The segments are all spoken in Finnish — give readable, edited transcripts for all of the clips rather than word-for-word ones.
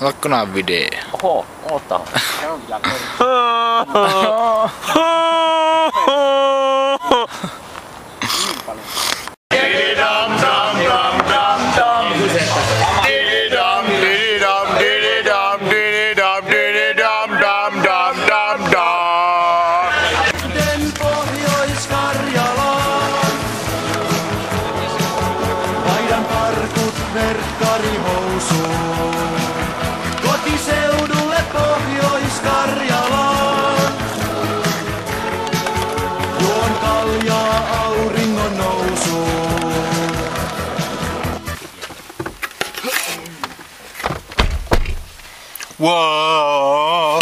Lakkonaan video. Oho, oota. Kotiseudulle Pohjois-Karjalaan. Juon kaljaa auringon nousuun. Wow.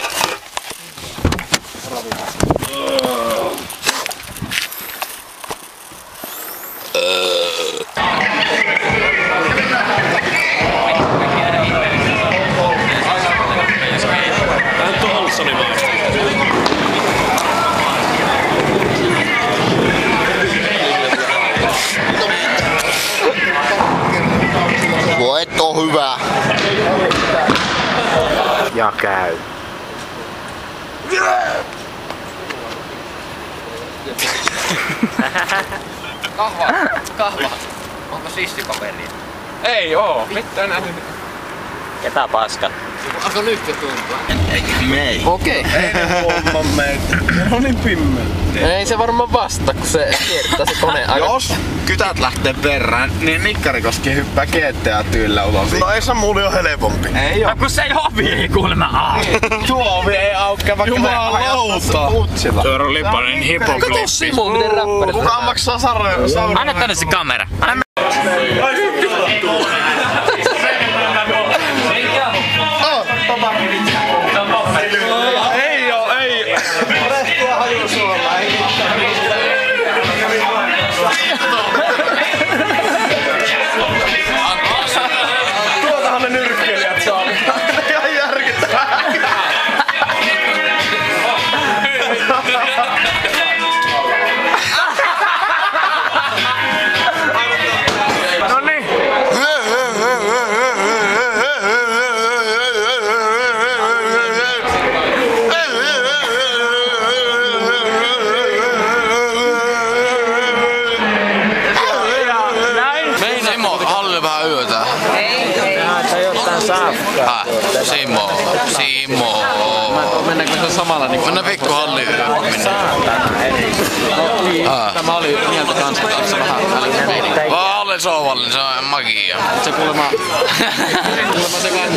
Voit on hyvä. Ja käy. Kahva. Onko sissipaperia? Ei oo. Mitä näin? Ketä paskat? Alko nyt jo tuntua? Mei. Okei. Ei ne huomaa meitä. Se on niin pimmeä. Ei se varmaan vasta, kun se kiertää se kone aika. Jos kytät lähtee perään, niin Nikkarikoski hyppää GTA-tyylillä ulos. No ei Samuli on helpompi. Ei oo. Kun se ei ovi ei kuulemma Tuo ovi ei aukea vaikka Jumalauta. utsilla. Tuo on lipainen hipoklippi. Simon, miten räppärit? Kuka maksaa sarjoja? Anna tänne se kamera. Ei oo, ei. Rehtiä haju suolla, ei tuotahan ne nyrkkeilijät saa. Ihan järkyttävää. Noniin. Simo, Halli vähän yötä. Se jotain saapkaa. Simo. Mennäänkö se samalla niinku? Mennään pikku Halli yötä. Saatana ei. Tämä oli mieltä kanssa tässä vähän Vaan Halli souvallinen, se on magia. se kuulemma se kai